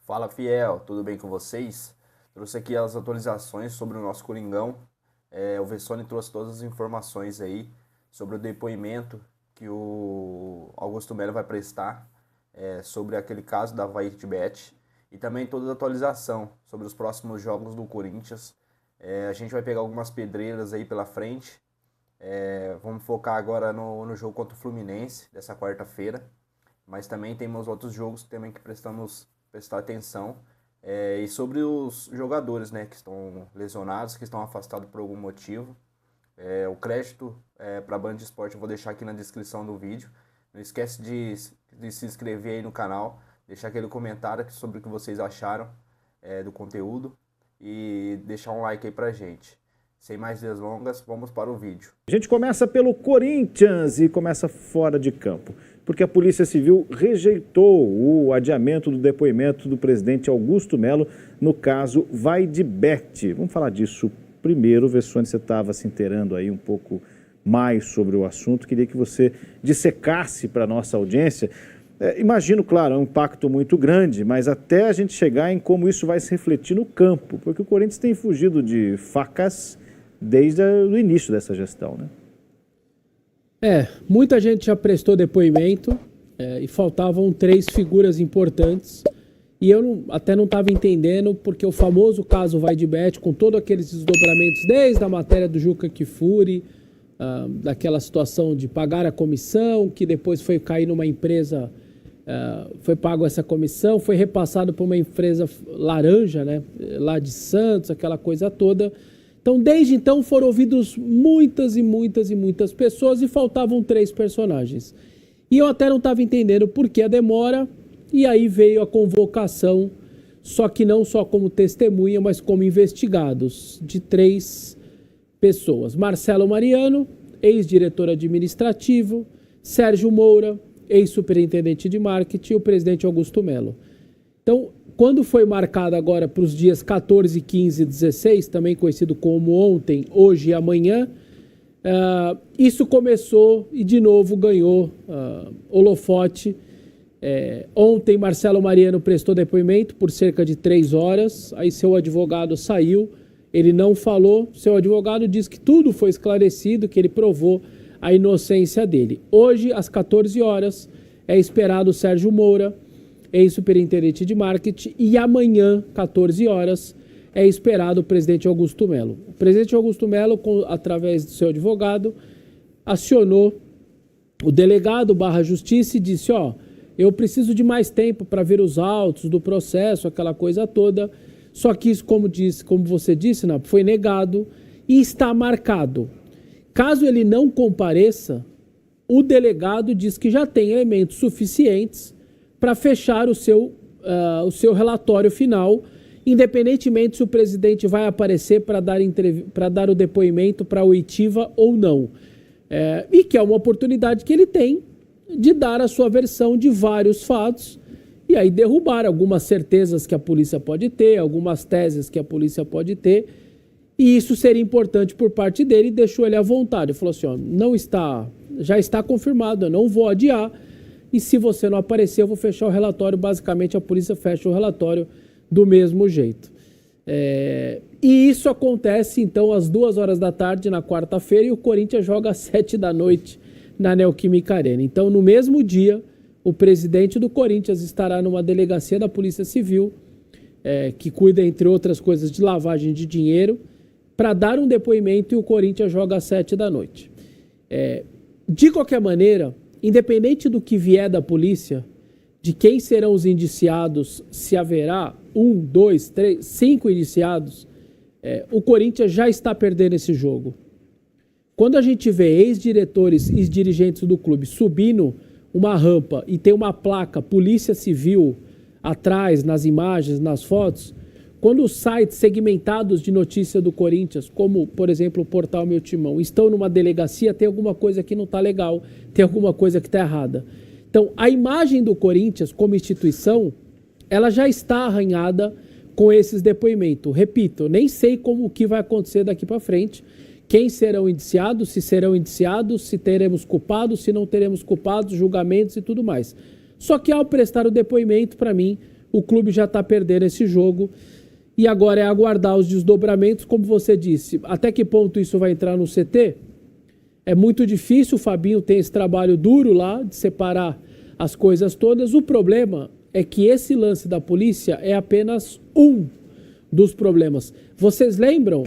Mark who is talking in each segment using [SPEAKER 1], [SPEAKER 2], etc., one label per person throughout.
[SPEAKER 1] Fala, fiel, tudo bem com vocês? Trouxe aqui as atualizações sobre o nosso Coringão. O Vessone trouxe todas as informações aí sobre o depoimento que o Augusto Melo vai prestar sobre aquele caso da Avaí-Bet e também toda a atualização sobre os próximos jogos do Corinthians. A gente vai pegar algumas pedreiras aí pela frente. Vamos focar agora no jogo contra o Fluminense dessa quarta-feira, mas também temos outros jogos também que prestar atenção, e sobre os jogadores, né, que estão lesionados, que estão afastados por algum motivo. O crédito para a Band Esporte eu vou deixar aqui na descrição do vídeo. Não esquece de se inscrever aí no canal, deixar aquele comentário sobre o que vocês acharam do conteúdo e deixar um like aí pra gente. Sem mais delongas, vamos para o vídeo.
[SPEAKER 2] A gente começa pelo Corinthians e começa fora de campo, porque a Polícia Civil rejeitou o adiamento do depoimento do presidente Augusto Melo no caso Vaidibet. Vamos falar disso primeiro, Vessone, você estava se inteirando aí um pouco mais sobre o assunto, queria que você dissecasse para a nossa audiência. Imagino, claro, é um impacto muito grande, mas até a gente chegar em como isso vai se refletir no campo, porque o Corinthians tem fugido de facas desde o início dessa gestão, né?
[SPEAKER 3] Muita gente já prestou depoimento e faltavam 3 figuras importantes e eu até não estava entendendo porque o famoso caso Vaidibet, com todos aqueles desdobramentos, desde a matéria do Juca Kfouri, daquela situação de pagar a comissão, que depois foi cair numa empresa, foi pago essa comissão, foi repassado para uma empresa laranja, né, lá de Santos, aquela coisa toda. Então, desde então, foram ouvidos muitas pessoas e faltavam 3 personagens. E eu até não estava entendendo por que a demora, e aí veio a convocação, só que não só como testemunha, mas como investigados, de 3 pessoas. Marcelo Mariano, ex-diretor administrativo, Sérgio Moura, ex-superintendente de marketing, e o presidente Augusto Melo. Então, quando foi marcado agora para os dias 14, 15 e 16, também conhecido como ontem, hoje e amanhã, isso começou e de novo ganhou holofote. Ontem Marcelo Mariano prestou depoimento por cerca de 3 horas, aí seu advogado saiu, ele não falou, seu advogado disse que tudo foi esclarecido, que ele provou a inocência dele. Hoje, às 14 horas, é esperado o Sérgio Moura, ex-superintendente de marketing, e amanhã, 14 horas, é esperado o presidente Augusto Melo. O presidente Augusto Melo, através do seu advogado, acionou o delegado /justiça e disse, eu preciso de mais tempo para ver os autos do processo, aquela coisa toda, só que isso, como você disse, foi negado e está marcado. Caso ele não compareça, o delegado diz que já tem elementos suficientes para fechar o seu relatório final, independentemente se o presidente vai aparecer para dar o depoimento para a oitiva ou não. E que é uma oportunidade que ele tem de dar a sua versão de vários fatos e aí derrubar algumas certezas que a polícia pode ter, algumas teses que a polícia pode ter, e isso seria importante por parte dele e deixou ele à vontade. Ele falou assim, já está confirmado, eu não vou adiar, e se você não aparecer, eu vou fechar o relatório. Basicamente, a polícia fecha o relatório do mesmo jeito. E isso acontece, então, às 2 horas da tarde, na quarta-feira, e o Corinthians joga às 7 da noite na Neoquímica Arena. Então, no mesmo dia, o presidente do Corinthians estará numa delegacia da Polícia Civil, que cuida, entre outras coisas, de lavagem de dinheiro, para dar um depoimento, e o Corinthians joga às 7 da noite. De qualquer maneira, independente do que vier da polícia, de quem serão os indiciados, se haverá 1, 2, 3, 5 indiciados, o Corinthians já está perdendo esse jogo. Quando a gente vê ex-diretores e dirigentes do clube subindo uma rampa e tem uma placa Polícia Civil atrás, nas imagens, nas fotos, quando os sites segmentados de notícia do Corinthians, como, por exemplo, o portal Meu Timão, estão numa delegacia, tem alguma coisa que não está legal, tem alguma coisa que está errada. Então, a imagem do Corinthians como instituição, ela já está arranhada com esses depoimentos. Repito, nem sei o que vai acontecer daqui para frente, quem serão indiciados, se teremos culpados, se não teremos culpados, julgamentos e tudo mais. Só que ao prestar o depoimento, para mim, o clube já está perdendo esse jogo. E agora é aguardar os desdobramentos, como você disse. Até que ponto isso vai entrar no CT? É muito difícil, o Fabinho tem esse trabalho duro lá, de separar as coisas todas. O problema é que esse lance da polícia é apenas um dos problemas. Vocês lembram,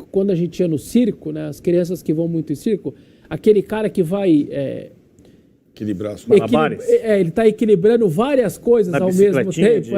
[SPEAKER 3] quando a gente ia no circo, né, as crianças que vão muito em circo, aquele cara que vai...
[SPEAKER 4] equilibrar os malabares.
[SPEAKER 3] Ele está equilibrando várias coisas ao mesmo tempo.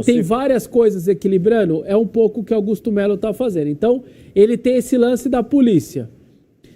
[SPEAKER 3] E tem várias coisas equilibrando. É um pouco o que Augusto Melo está fazendo. Então, ele tem esse lance da polícia.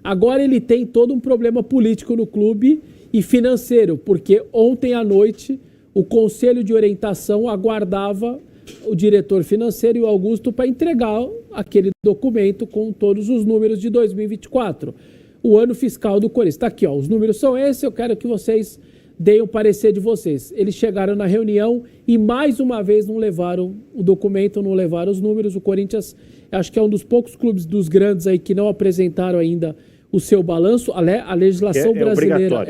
[SPEAKER 3] Agora ele tem todo um problema político no clube e financeiro, porque ontem à noite o Conselho de Orientação aguardava o diretor financeiro e o Augusto para entregar aquele documento com todos os números de 2024. O ano fiscal do Corinthians. Está aqui, ó, os números são esses, eu quero que vocês deem o parecer de vocês. Eles chegaram na reunião e mais uma vez não levaram o documento, não levaram os números. O Corinthians, acho que é um dos poucos clubes dos grandes aí que não apresentaram ainda o seu balanço. A legislação brasileira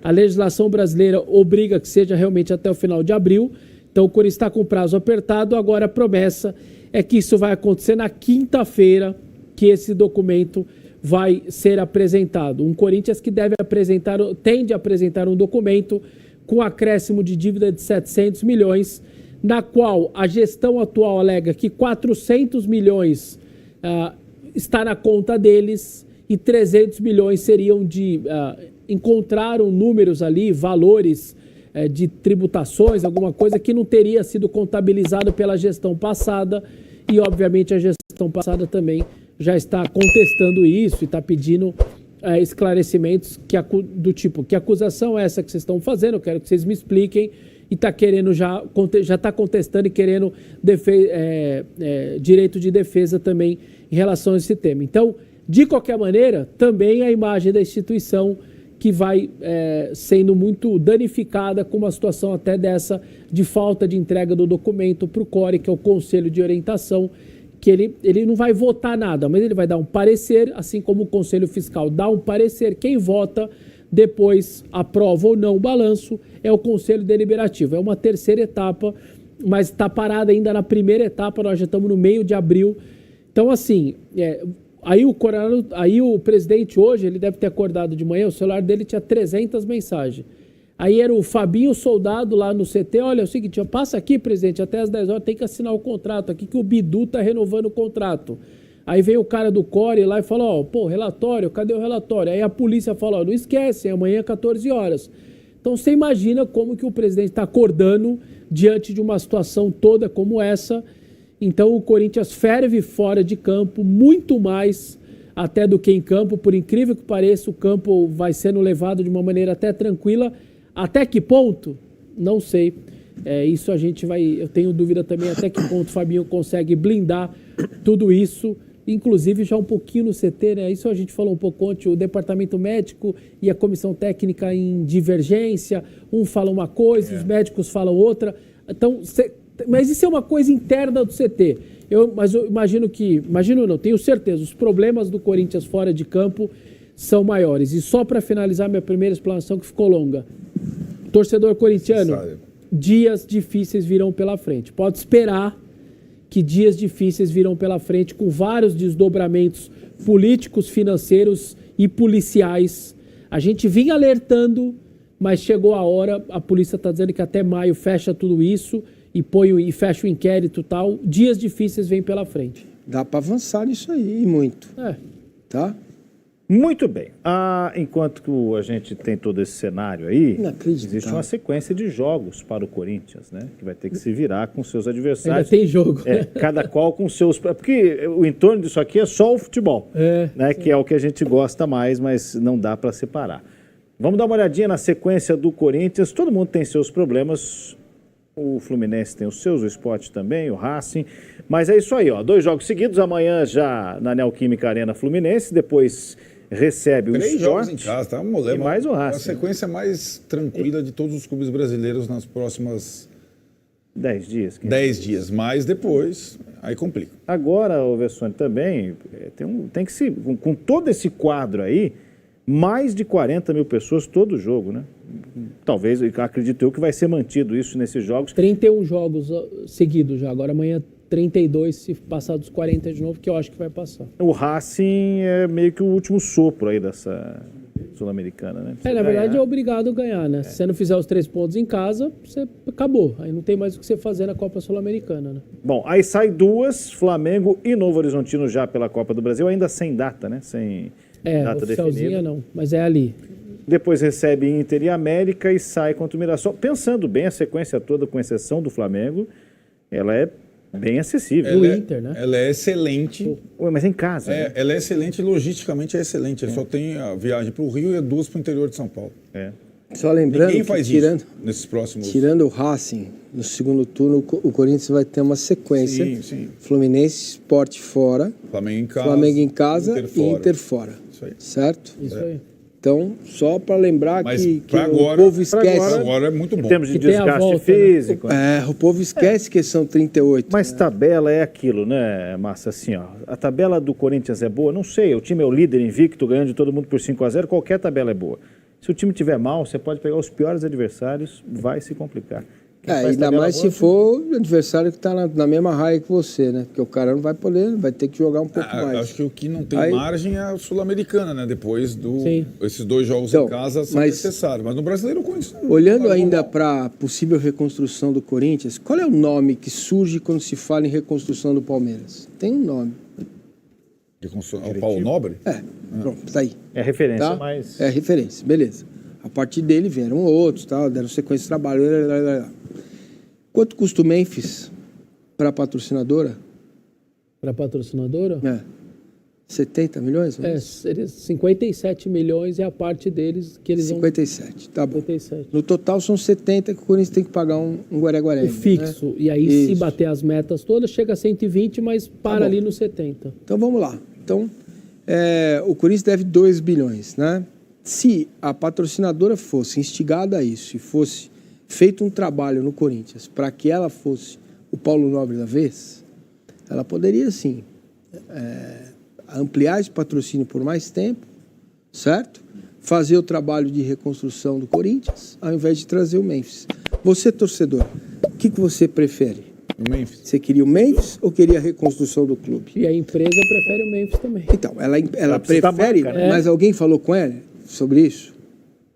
[SPEAKER 3] a legislação brasileira obriga que seja realmente até o final de abril. Então o Corinthians está com prazo apertado. Agora a promessa é que isso vai acontecer na quinta-feira, que esse documento vai ser apresentado. Um Corinthians que tende a apresentar um documento com acréscimo de dívida de 700 milhões, na qual a gestão atual alega que 400 milhões está na conta deles e 300 milhões seriam encontraram números ali, valores de tributações, alguma coisa que não teria sido contabilizado pela gestão passada e, obviamente, a gestão passada também já está contestando isso e está pedindo esclarecimentos do tipo, que acusação é essa que vocês estão fazendo? Eu quero que vocês me expliquem. E está querendo já está contestando e querendo direito de defesa também em relação a esse tema. Então, de qualquer maneira, também a imagem da instituição que vai sendo muito danificada com uma situação até dessa de falta de entrega do documento para o CORE, que é o Conselho de Orientação, que ele não vai votar nada, mas ele vai dar um parecer, assim como o Conselho Fiscal dá um parecer. Quem vota depois aprova ou não o balanço é o Conselho Deliberativo. É uma terceira etapa, mas está parada ainda na primeira etapa, nós já estamos no meio de abril. Então, assim, aí o presidente hoje, ele deve ter acordado de manhã, o celular dele tinha 300 mensagens. Aí era o Fabinho Soldado lá no CT, olha, é o seguinte, passa aqui, presidente, até às 10 horas tem que assinar o contrato aqui, que o Bidu está renovando o contrato. Aí vem o cara do CORE lá e fala, relatório, cadê o relatório? Aí a polícia fala, não esquece, amanhã é 14 horas. Então você imagina como que o presidente está acordando diante de uma situação toda como essa. Então o Corinthians ferve fora de campo, muito mais até do que em campo. Por incrível que pareça, o campo vai sendo levado de uma maneira até tranquila. Até que ponto? Não sei. Isso eu tenho dúvida também até que ponto o Fabinho consegue blindar tudo isso, inclusive já um pouquinho no CT, né? Isso a gente falou um pouco ontem, o departamento médico e a comissão técnica em divergência, um fala uma coisa, os médicos falam outra. Então, mas isso é uma coisa interna do CT. Mas eu tenho certeza, os problemas do Corinthians fora de campo são maiores. E só para finalizar minha primeira explanação, que ficou longa. Torcedor corintiano, dias difíceis virão pela frente. Pode esperar que dias difíceis virão pela frente com vários desdobramentos políticos, financeiros e policiais. A gente vinha alertando, mas chegou a hora, a polícia está dizendo que até maio fecha tudo isso e fecha o inquérito e tal. Dias difíceis vêm pela frente.
[SPEAKER 5] Dá para avançar nisso aí, muito. Tá?
[SPEAKER 2] Muito bem. Enquanto que a gente tem todo esse cenário aí, existe uma sequência de jogos para o Corinthians, né? Que vai ter que se virar com seus adversários.
[SPEAKER 3] Ainda tem jogo.
[SPEAKER 2] Cada qual com seus... Porque o entorno disso aqui é só o futebol, né? Que é o que a gente gosta mais, mas não dá para separar. Vamos dar uma olhadinha na sequência do Corinthians. Todo mundo tem seus problemas. O Fluminense tem os seus, o Sport também, o Racing. Mas é isso aí, 2 jogos seguidos. Amanhã já na Neoquímica Arena Fluminense, depois recebe o Sport.
[SPEAKER 4] 3 jogos em casa, tá?
[SPEAKER 2] E mais o Racing.
[SPEAKER 4] A sequência mais tranquila de todos os clubes brasileiros nas próximas
[SPEAKER 2] 10 dias.
[SPEAKER 4] 10 dias, mas depois aí complica.
[SPEAKER 2] Agora, o Vessone também tem que se, com todo esse quadro aí, mais de 40 mil pessoas todo jogo, né? talvez, acredito eu, que vai ser mantido isso nesses jogos.
[SPEAKER 3] 31 jogos seguidos já. Agora amanhã 32, se passar dos 40 de novo, que eu acho que vai passar.
[SPEAKER 2] O Racing é meio que o último sopro aí dessa Sul-Americana, né?
[SPEAKER 3] Na verdade é obrigado a ganhar, né? Se você não fizer os 3 pontos em casa, você acabou. Aí não tem mais o que você fazer na Copa Sul-Americana, né?
[SPEAKER 2] Bom, aí sai 2, Flamengo e Novo Horizontino já pela Copa do Brasil, ainda sem data, né? Sem data
[SPEAKER 3] oficialzinha
[SPEAKER 2] definida.
[SPEAKER 3] não, mas é ali.
[SPEAKER 2] Depois recebe Inter e América e sai contra o Mirassol. Pensando bem, a sequência toda, com exceção do Flamengo, ela é bem acessível.
[SPEAKER 3] O Inter, né?
[SPEAKER 4] Ela é excelente.
[SPEAKER 2] Ué, mas em casa, né?
[SPEAKER 4] Ela é excelente, logisticamente é excelente. Ele só tem a viagem para o Rio e 2 para o interior de São Paulo.
[SPEAKER 5] Só lembrando
[SPEAKER 4] Ninguém
[SPEAKER 5] que
[SPEAKER 4] faz
[SPEAKER 5] tirando,
[SPEAKER 4] isso nesses próximos...
[SPEAKER 5] tirando o Racing, no segundo turno, o Corinthians vai ter uma sequência.
[SPEAKER 4] Sim.
[SPEAKER 5] Fluminense, Sport fora.
[SPEAKER 4] Flamengo em casa,
[SPEAKER 5] e Inter fora.
[SPEAKER 4] Isso aí.
[SPEAKER 5] Certo?
[SPEAKER 3] Isso aí.
[SPEAKER 5] Então, só para lembrar
[SPEAKER 4] Mas
[SPEAKER 5] que
[SPEAKER 4] agora,
[SPEAKER 5] o povo esquece.
[SPEAKER 4] Agora é muito bom.
[SPEAKER 2] Em termos de
[SPEAKER 3] Que tem a
[SPEAKER 2] desgaste
[SPEAKER 3] volta,
[SPEAKER 2] físico.
[SPEAKER 5] O povo esquece que são 38.
[SPEAKER 2] Mas tabela é aquilo, né, Massa? Assim, ó, a tabela do Corinthians é boa? Não sei, o time é o líder invicto, ganhando de todo mundo por 5-0, qualquer tabela é boa. Se o time tiver mal, você pode pegar os piores adversários, vai se complicar.
[SPEAKER 5] Ainda mais se for o adversário que está na mesma raia que você, né? Porque o cara não vai poder, vai ter que jogar um pouco mais.
[SPEAKER 4] Acho que o que não tem margem é a Sul-Americana, né? Depois esses 2 jogos
[SPEAKER 5] então,
[SPEAKER 4] em casa são necessários. Mas no brasileiro, com isso...
[SPEAKER 5] Olhando ainda para a possível reconstrução do Corinthians, qual é o nome que surge quando se fala em reconstrução do Palmeiras? Tem um nome.
[SPEAKER 4] O Paulo Nobre?
[SPEAKER 5] Pronto, tá aí.
[SPEAKER 2] É referência,
[SPEAKER 5] Tá?
[SPEAKER 2] mas...
[SPEAKER 5] É referência, beleza. A partir dele vieram outros, tal, deram sequência de trabalho. Quanto custa o Memphis para a patrocinadora?
[SPEAKER 3] Para a patrocinadora?
[SPEAKER 5] 70 milhões?
[SPEAKER 3] Seria 57 milhões é a parte deles que eles
[SPEAKER 5] 57, tá bom.
[SPEAKER 3] 57.
[SPEAKER 5] No total são 70 que o Corinthians tem que pagar um Guaré-Guaré.
[SPEAKER 3] O fixo. Né? E aí, se bater as metas todas, chega a 120, mas para ali no 70.
[SPEAKER 5] Então, vamos lá. Então, o Corinthians deve 2 bilhões, né? Se a patrocinadora fosse instigada a isso e fosse feito um trabalho no Corinthians para que ela fosse o Paulo Nobre da vez, ela poderia, sim, ampliar esse patrocínio por mais tempo, certo? Fazer o trabalho de reconstrução do Corinthians, ao invés de trazer o Memphis. Você, torcedor, o que você prefere?
[SPEAKER 4] O Memphis.
[SPEAKER 5] Você queria o Memphis ou queria a reconstrução do clube?
[SPEAKER 3] E a empresa prefere o Memphis também.
[SPEAKER 5] Então, ela prefere, mas alguém falou com ela sobre isso?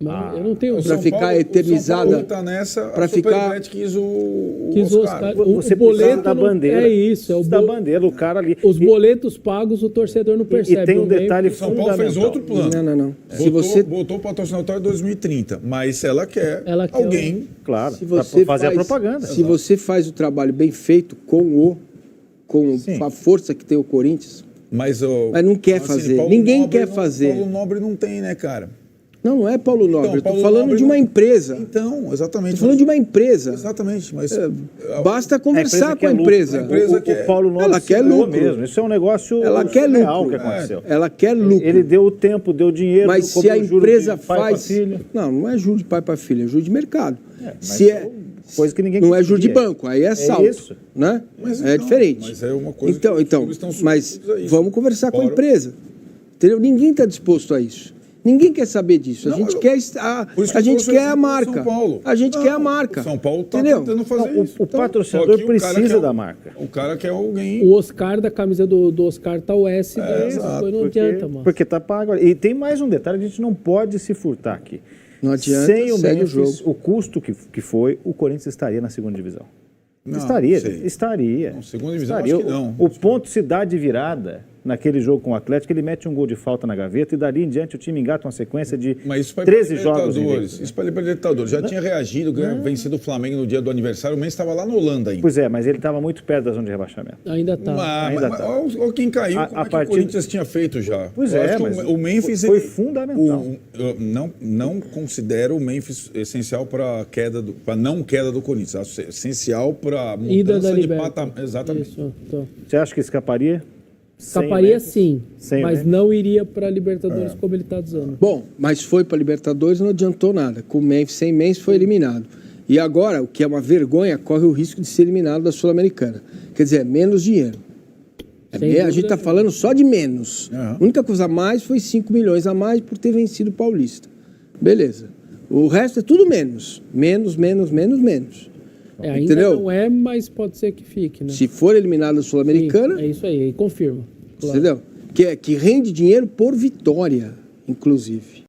[SPEAKER 3] Mas eu não tenho...
[SPEAKER 5] Para ficar eternizada...
[SPEAKER 4] Tá nessa,
[SPEAKER 5] para ficar...
[SPEAKER 4] quis o
[SPEAKER 3] Oscar.
[SPEAKER 2] Você
[SPEAKER 3] boleto
[SPEAKER 2] da bandeira.
[SPEAKER 3] É isso. É o
[SPEAKER 2] da bandeira, o cara ali.
[SPEAKER 3] Os boletos pagos, o torcedor não percebe.
[SPEAKER 2] E tem um detalhe
[SPEAKER 4] São Paulo fez outro plano.
[SPEAKER 5] Não.
[SPEAKER 4] Botou o patrocinatório em 2030, mas ela quer alguém...
[SPEAKER 2] Claro,
[SPEAKER 5] se você
[SPEAKER 2] fazer a propaganda.
[SPEAKER 5] Se você faz o trabalho bem feito com a força que tem o Corinthians,
[SPEAKER 4] mas
[SPEAKER 5] não quer fazer. Ninguém quer fazer.
[SPEAKER 4] Paulo Nobre não tem, né, cara?
[SPEAKER 5] Não é Paulo Nobre.
[SPEAKER 4] Então,
[SPEAKER 5] eu estou falando de uma empresa.
[SPEAKER 4] Então, exatamente.
[SPEAKER 5] Estou falando de uma empresa.
[SPEAKER 4] Exatamente, mas...
[SPEAKER 5] basta conversar com a empresa.
[SPEAKER 2] O Paulo Nobre
[SPEAKER 5] ela quer lucro
[SPEAKER 2] mesmo. Isso é um negócio
[SPEAKER 5] ela quer
[SPEAKER 2] real
[SPEAKER 5] lucro.
[SPEAKER 2] que aconteceu.
[SPEAKER 5] Ela quer lucro.
[SPEAKER 2] Ele deu o tempo, deu dinheiro.
[SPEAKER 5] Mas se a empresa faz...
[SPEAKER 2] Filho.
[SPEAKER 5] Não é juro de pai para filho, é juro de mercado.
[SPEAKER 2] Coisa que ninguém
[SPEAKER 5] não é juro de banco, aí é saldo.
[SPEAKER 2] Isso.
[SPEAKER 5] Né?
[SPEAKER 4] Mas
[SPEAKER 5] diferente.
[SPEAKER 4] Mas é uma coisa
[SPEAKER 5] então, mas vamos conversar com a empresa. Entendeu? Ninguém está disposto a isso. Ninguém quer saber disso. A gente quer a marca. A gente quer a marca.
[SPEAKER 4] São Paulo está
[SPEAKER 5] tentando
[SPEAKER 4] fazer isso.
[SPEAKER 2] O patrocinador precisa da marca.
[SPEAKER 4] O cara quer alguém...
[SPEAKER 3] O Oscar da camisa do Oscar tá o S dele, não adianta, mano.
[SPEAKER 2] Porque tá pago. E tem mais um detalhe que a gente não pode se furtar aqui.
[SPEAKER 5] Não adianta,
[SPEAKER 2] sem o
[SPEAKER 5] segue
[SPEAKER 2] Memphis,
[SPEAKER 5] o jogo.
[SPEAKER 2] O custo que foi, o Corinthians estaria na segunda divisão.
[SPEAKER 4] Não,
[SPEAKER 2] estaria.
[SPEAKER 4] Não, segunda divisão acho que não.
[SPEAKER 2] O ponto se dá de virada naquele jogo com o Atlético, ele mete um gol de falta na gaveta e dali em diante o time engata uma sequência de 13 jogos.
[SPEAKER 4] Isso para Libertadores. Já tinha reagido, vencido o Flamengo no dia do aniversário, o Mendes estava lá na Holanda ainda.
[SPEAKER 2] Pois é, mas ele estava muito perto da zona de rebaixamento.
[SPEAKER 3] Ainda está.
[SPEAKER 4] Olha quem caiu, como que o Corinthians tinha feito já.
[SPEAKER 2] Pois mas
[SPEAKER 4] o Memphis
[SPEAKER 2] foi fundamental.
[SPEAKER 4] Não considero o Memphis essencial para não queda do Corinthians. Essencial para mudança de patamar. Exatamente.
[SPEAKER 3] Isso, então.
[SPEAKER 2] Você acha que escaparia?
[SPEAKER 3] Escaparia sim, mas não iria para Libertadores como ele está dizendo.
[SPEAKER 5] Bom, mas foi para Libertadores, não adiantou nada. Com o Memphis, sem Memphis, foi eliminado. E agora, o que é uma vergonha, corre o risco de ser eliminado da Sul-Americana. Quer dizer, é menos dinheiro. A gente está falando só de menos. A única coisa a mais foi 5 milhões a mais por ter vencido o Paulista. Beleza. O resto é tudo menos. Menos.
[SPEAKER 3] Ainda
[SPEAKER 5] Entendeu?
[SPEAKER 3] não é, mas pode ser que fique, né?
[SPEAKER 5] Se for eliminada a Sul-Americana...
[SPEAKER 3] É isso aí confirma. Claro.
[SPEAKER 5] Entendeu? Que rende dinheiro por vitória, inclusive.